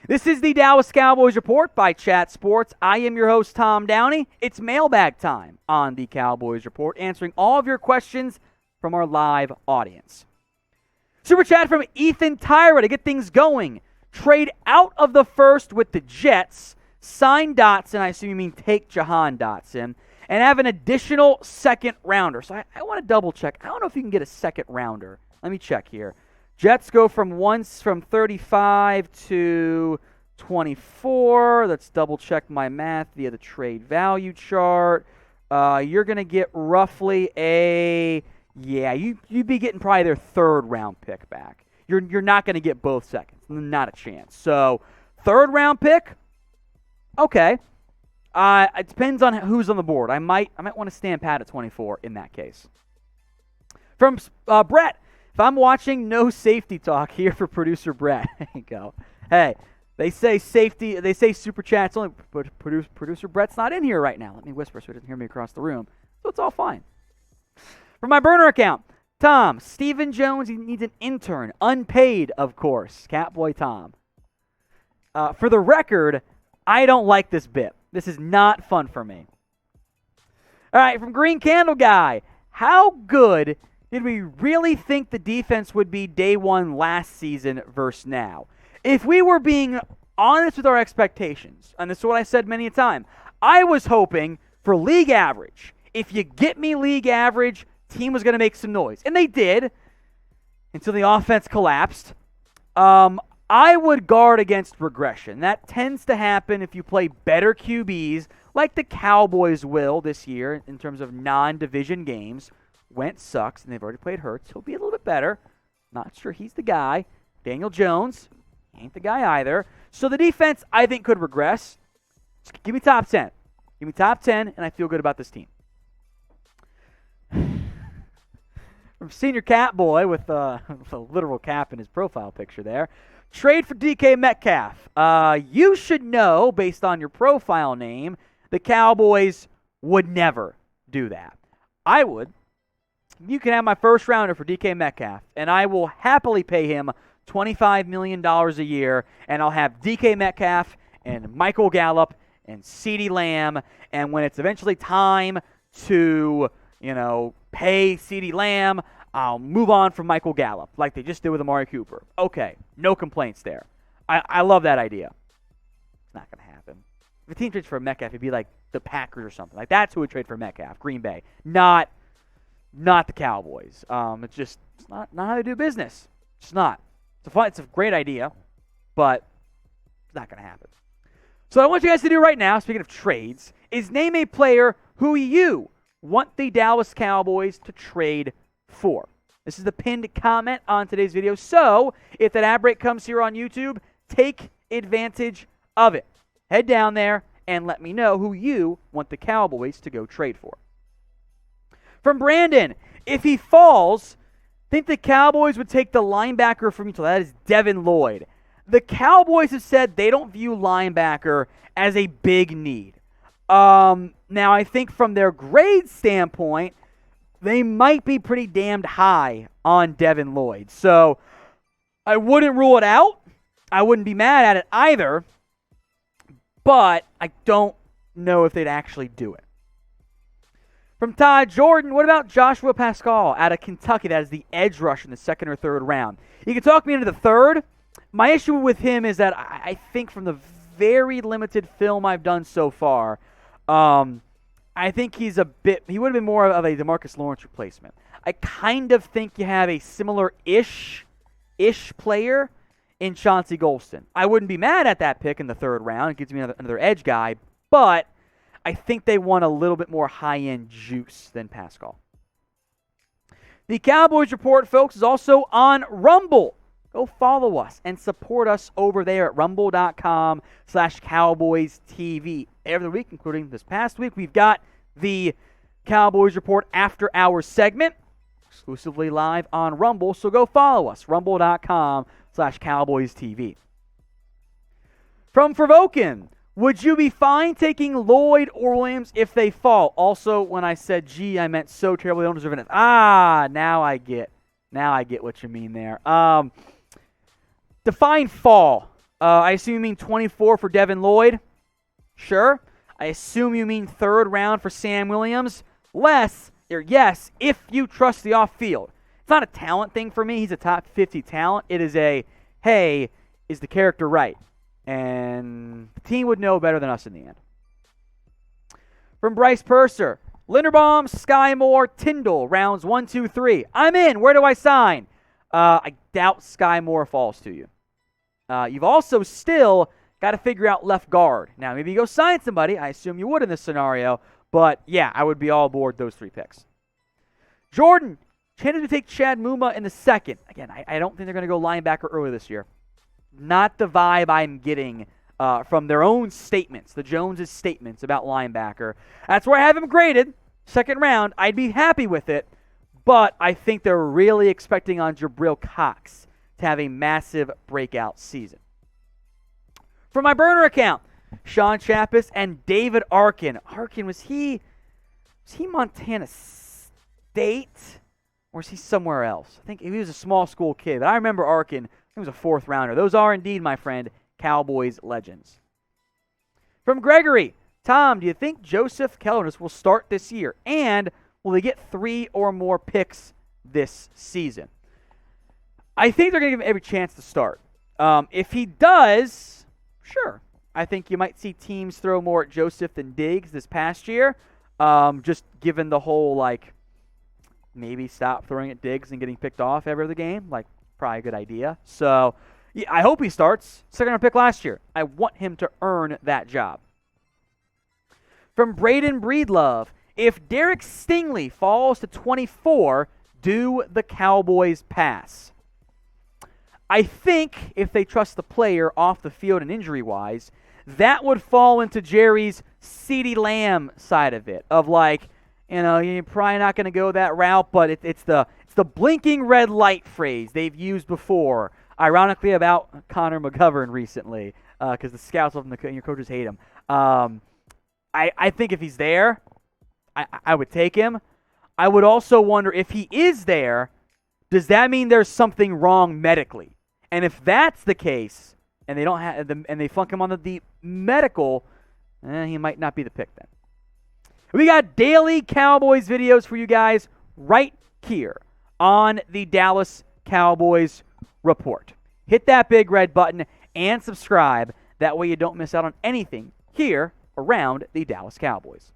This is the Dallas Cowboys Report by Chat Sports. I am your host, Tom Downey. It's mailbag time on the Cowboys Report, answering all of your questions from our live audience. Super chat from Ethan Tyra to get things going. Trade out of the first with the Jets, sign Dotson, I assume you mean take Jahan Dotson, and have an additional second rounder. So I want to double check. I don't know if you can get a second rounder. Let me check here. Jets go from 35 to 24. Let's double check my math via the trade value chart. You're going to get roughly you'd be getting probably their third round pick back. You're not going to get both seconds. Not a chance. So, third round pick, okay. It depends on who's on the board. I might want to stand pat at 24 in that case. From Brett. If I'm watching, no safety talk here for producer Brett. There you go. Hey, they say safety, they say super chats only, but producer Brett's not in here right now. Let me whisper so he doesn't hear me across the room. So it's all fine. From my burner account, Tom, Stephen Jones, he needs an intern. Unpaid, of course. Catboy Tom. For the record, I don't like this bit. This is not fun for me. All right, from Green Candle Guy. How good did we really think the defense would be day one last season versus now? If we were being honest with our expectations, and this is what I said many a time, I was hoping for league average. If you get me league average, team was going to make some noise. And they did until the offense collapsed. I would guard against regression. That tends to happen if you play better QBs like the Cowboys will this year in terms of non-division games. Wentz sucks, and they've already played Hurts. He'll be a little bit better. Not sure he's the guy. Daniel Jones ain't the guy either. So the defense, I think, could regress. Just give me top 10. Give me top 10, and I feel good about this team. From Senior Cat Boy with a literal cap in his profile picture there. Trade for DK Metcalf. You should know, based on your profile name, the Cowboys would never do that. I would. You can have my first rounder for DK Metcalf, and I will happily pay him $25 million a year, and I'll have DK Metcalf and Michael Gallup and CeeDee Lamb, and when it's eventually time to, pay CeeDee Lamb, I'll move on from Michael Gallup, like they just did with Amari Cooper. Okay, no complaints there. I love that idea. It's not going to happen. If a team trades for Metcalf, it'd be like the Packers or something. Like, that's who would trade for Metcalf, Green Bay. Not the Cowboys. It's not how they do business. It's not. It's a great idea, but it's not going to happen. So what I want you guys to do right now, speaking of trades, is name a player who you want the Dallas Cowboys to trade for. This is the pinned comment on today's video. So if that ad break comes here on YouTube, take advantage of it. Head down there and let me know who you want the Cowboys to go trade for. From Brandon, if he falls, think the Cowboys would take the linebacker from Utah. That is Devin Lloyd. The Cowboys have said they don't view linebacker as a big need. Now, I think from their grade standpoint, they might be pretty damned high on Devin Lloyd. So I wouldn't rule it out. I wouldn't be mad at it either. But I don't know if they'd actually do it. From Todd Jordan, what about Joshua Paschal out of Kentucky? That is the edge rush in the second or third round. You can talk me into the third. My issue with him is that I think from the very limited film I've done so far, I think he would have been more of a DeMarcus Lawrence replacement. I kind of think you have a similar-ish player in Chauncey Golston. I wouldn't be mad at that pick in the third round. It gives me another edge guy, but I think they want a little bit more high-end juice than Paschal. The Cowboys Report, folks, is also on Rumble. Go follow us and support us over there at rumble.com/CowboysTV. Every week, including this past week, we've got the Cowboys Report After Hours segment, exclusively live on Rumble. So go follow us, rumble.com/CowboysTV. From Provokin, would you be fine taking Lloyd or Williams if they fall? Also, when I said, gee, I meant so terrible they don't deserve it. Now I get what you mean there. Define fall I assume you mean 24 for Devin Lloyd. Sure. I assume you mean third round for Sam Williams. Yes, if you trust the off-field. It's not a talent thing for me. He's a top 50 talent. It is hey, is the character right? And the team would know better than us in the end. From Bryce Purser, Linderbaum, Sky Moore, Tyndall, rounds 1, 2, 3. I'm in. Where do I sign? I doubt Sky Moore falls to you. You've also still got to figure out left guard. Now, maybe you go sign somebody. I assume you would in this scenario. But, yeah, I would be all aboard those 3 picks. Jordan, tended to take Chad Muma in the second. Again, I don't think they're going to go linebacker early this year. Not the vibe I'm getting from their own statements, the Joneses' statements about linebacker. That's where I have him graded, second round. I'd be happy with it, but I think they're really expecting on Jabril Cox to have a massive breakout season. For my burner account, Sean Chappis and David Arkin. Arkin, was he Montana State, or is he somewhere else? I think he was a small school kid, but I remember Arkin. He was a 4th rounder. Those are indeed, my friend, Cowboys legends. From Gregory, Tom, do you think Joseph Kelvin will start this year? And will they get 3 or more picks this season? I think they're going to give him every chance to start. If he does, sure. I think you might see teams throw more at Joseph than Diggs this past year. Just given the whole, maybe stop throwing at Diggs and getting picked off every other game. Probably a good idea. So, yeah, I hope he starts. Second-round pick last year. I want him to earn that job. From Braden Breedlove, if Derek Stingley falls to 24, do the Cowboys pass? I think if they trust the player off the field and injury-wise, that would fall into Jerry's CeeDee Lamb side of it. Of you're probably not going to go that route, but it's the blinking red light phrase they've used before, ironically about Connor McGovern recently, because the scouts love him and your coaches hate him. I think if he's there, I would take him. I would also wonder if he is there, does that mean there's something wrong medically? And if that's the case, and they don't have and they flunk him on the medical, he might not be the pick then. We got daily Cowboys videos for you guys right here on the Dallas Cowboys Report. Hit that big red button and subscribe. That way you don't miss out on anything here around the Dallas Cowboys.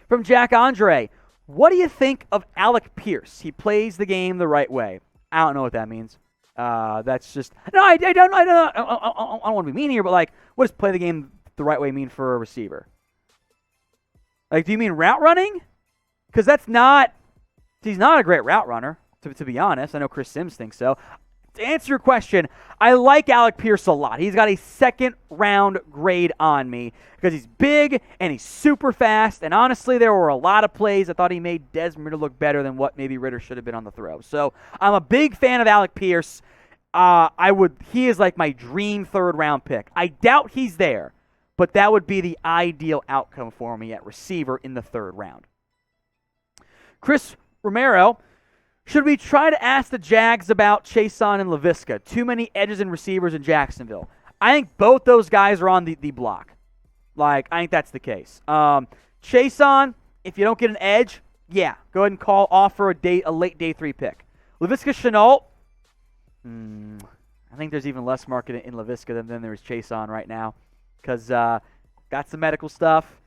From Jack Andre, what do you think of Alec Pierce? He plays the game the right way. I don't know what that means. That's just I don't want to be mean here, but what does play the game the right way mean for a receiver? Do you mean route running? Because he's not a great route runner, to be honest. I know Chris Sims thinks so. To answer your question, I like Alec Pierce a lot. He's got a second-round grade on me because he's big and he's super fast. And honestly, there were a lot of plays I thought he made Desmond Ridder look better than what maybe Ridder should have been on the throw. So I'm a big fan of Alec Pierce. He is my dream third-round pick. I doubt he's there, but that would be the ideal outcome for me at receiver in the third round. Chris Romero, should we try to ask the Jags about Chason and Laviska? Too many edges and receivers in Jacksonville. I think both those guys are on the block. I think that's the case. Chason, if you don't get an edge, yeah, go ahead and offer a late day 3 pick. Laviska Shenault, I think there's even less market in Laviska than there is Chason right now because got some medical stuff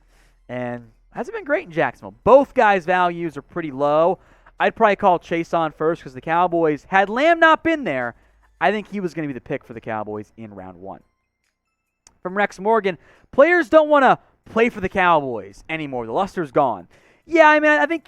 and hasn't been great in Jacksonville. Both guys' values are pretty low. I'd probably call Chason first because the Cowboys, had Lamb not been there, I think he was going to be the pick for the Cowboys in round 1. From Rex Morgan, players don't want to play for the Cowboys anymore. The luster's gone. Yeah, I think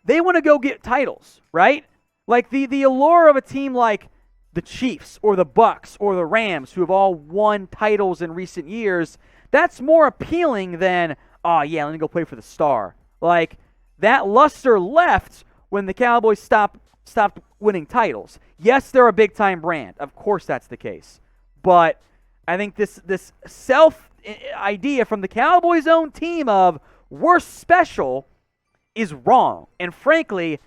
they want to go get titles, right? The allure of a team like the Chiefs or the Bucks or the Rams, who have all won titles in recent years, that's more appealing than, let me go play for the star. That luster left when the Cowboys stopped winning titles. Yes, they're a big-time brand. Of course that's the case. But I think this self-idea from the Cowboys' own team of we're special is wrong. And frankly,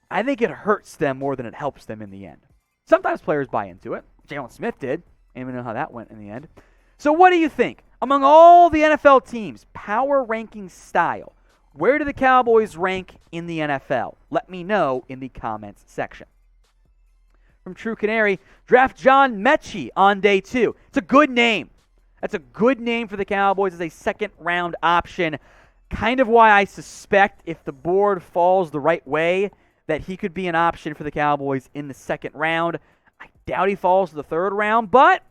I think it hurts them more than it helps them in the end. Sometimes players buy into it. Jahan Smith did. I don't even know how that went in the end. So what do you think? Among all the NFL teams, power ranking style, where do the Cowboys rank in the NFL? Let me know in the comments section. From True Canary, draft John Mechie on day 2. It's a good name. That's a good name for the Cowboys as a second-round option. Kind of why I suspect if the board falls the right way that he could be an option for the Cowboys in the second round. I doubt he falls to the third round, but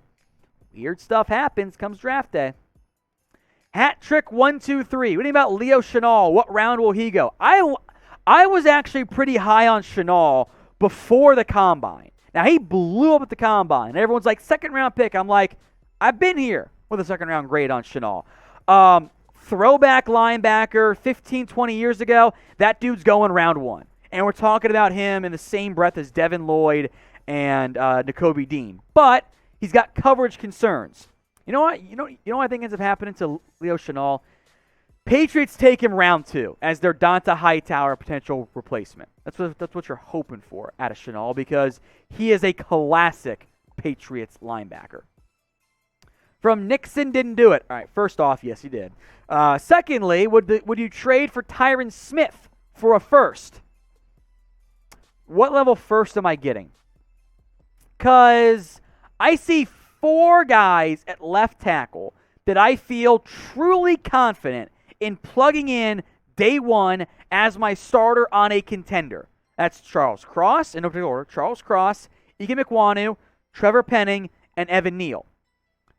weird stuff happens comes draft day. Hat trick 1, 2, 3. What do you think about Leo Chenal? What round will he go? I was actually pretty high on Chenal before the Combine. Now, he blew up at the Combine, and everyone's like, second-round pick. I'm like, I've been here with a second-round grade on Chenal. Throwback linebacker 15, 20 years ago, that dude's going round 1. And we're talking about him in the same breath as Devin Lloyd and Nakobe Dean. But he's got coverage concerns. You know what? You know what I think ends up happening to Leo Chenal? Patriots take him round 2 as their Donta Hightower potential replacement. That's what you're hoping for out of Chenal because he is a classic Patriots linebacker. From Nixon didn't do it. All right, first off, yes, he did. Secondly, would you trade for Tyron Smith for a first? What level first am I getting? Because I see 4 guys at left tackle that I feel truly confident in plugging in day 1 as my starter on a contender. That's Charles Cross, in no particular order, Charles Cross, Ike Mekwonu, Trevor Penning, and Evan Neal.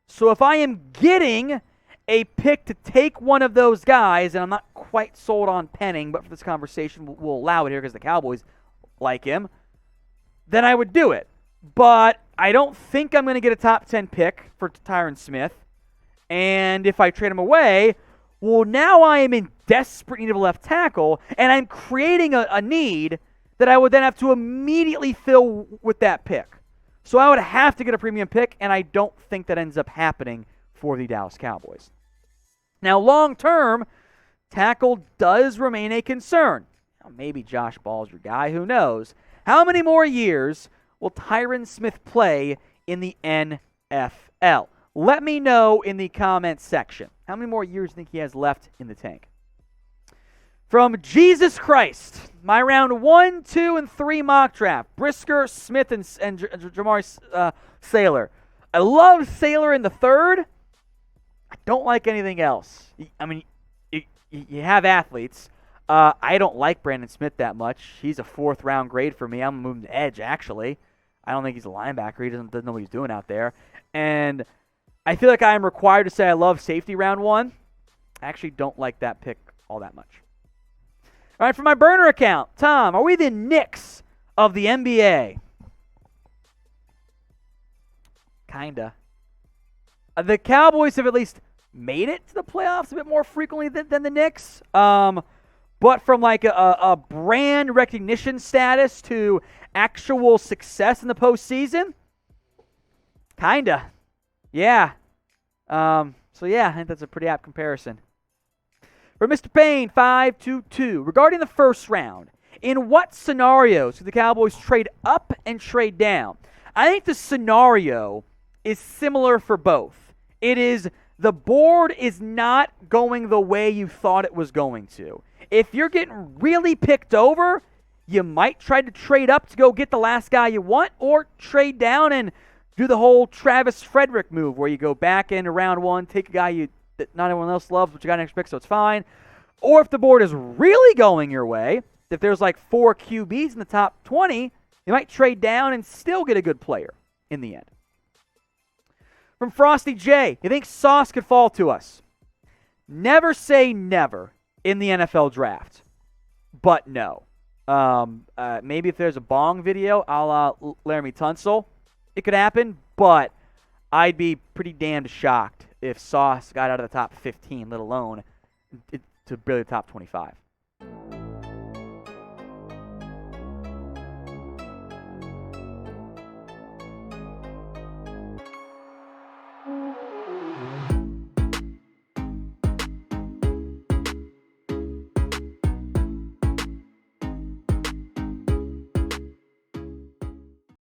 So if I am getting a pick to take one of those guys, and I'm not quite sold on Penning, but for this conversation, we'll allow it here because the Cowboys like him, then I would do it. But I don't think I'm going to get a top 10 pick for Tyron Smith. And if I trade him away, well, now I am in desperate need of a left tackle, and I'm creating a need that I would then have to immediately fill with that pick. So I would have to get a premium pick, and I don't think that ends up happening for the Dallas Cowboys. Now, long-term, tackle does remain a concern. Now, maybe Josh Ball's your guy. Who knows? How many more years will Tyron Smith play in the NFL? Let me know in the comments section. How many more years do you think he has left in the tank? From Jesus Christ, my round 1, 2, and 3 mock draft. Brisker, Smith, and Jamari Sailor. I love Sailor in the 3rd. I don't like anything else. I mean, you have athletes. I don't like Brandon Smith that much. He's a 4th round grade for me. I'm moving to edge, actually. I don't think he's a linebacker. He doesn't know what he's doing out there. And I feel like I am required to say I love safety round 1. I actually don't like that pick all that much. All right, for my burner account, Tom, are we the Knicks of the NBA? Kinda. The Cowboys have at least made it to the playoffs a bit more frequently than the Knicks. But from like a brand recognition status to actual success in the postseason, kinda. Yeah. So yeah, I think that's a pretty apt comparison. For Mr. Payne, 522. Regarding the first round, in what scenarios do the Cowboys trade up and trade down? I think the scenario is similar for both. It is the board is not going the way you thought it was going to. If you're getting really picked over, you might try to trade up to go get the last guy you want, or trade down and do the whole Travis Frederick move where you go back into round 1, take a guy that not everyone else loves, but you got an extra pick, so it's fine. Or if the board is really going your way, if there's like 4 QBs in the top 20, you might trade down and still get a good player in the end. From Frosty J, you think Sauce could fall to us? Never say never in the NFL draft, but no. Maybe if there's a Bong video, a la Laramie Tunsil, it could happen, but I'd be pretty damned shocked if Sauce got out of the top 15, let alone to barely the top 25.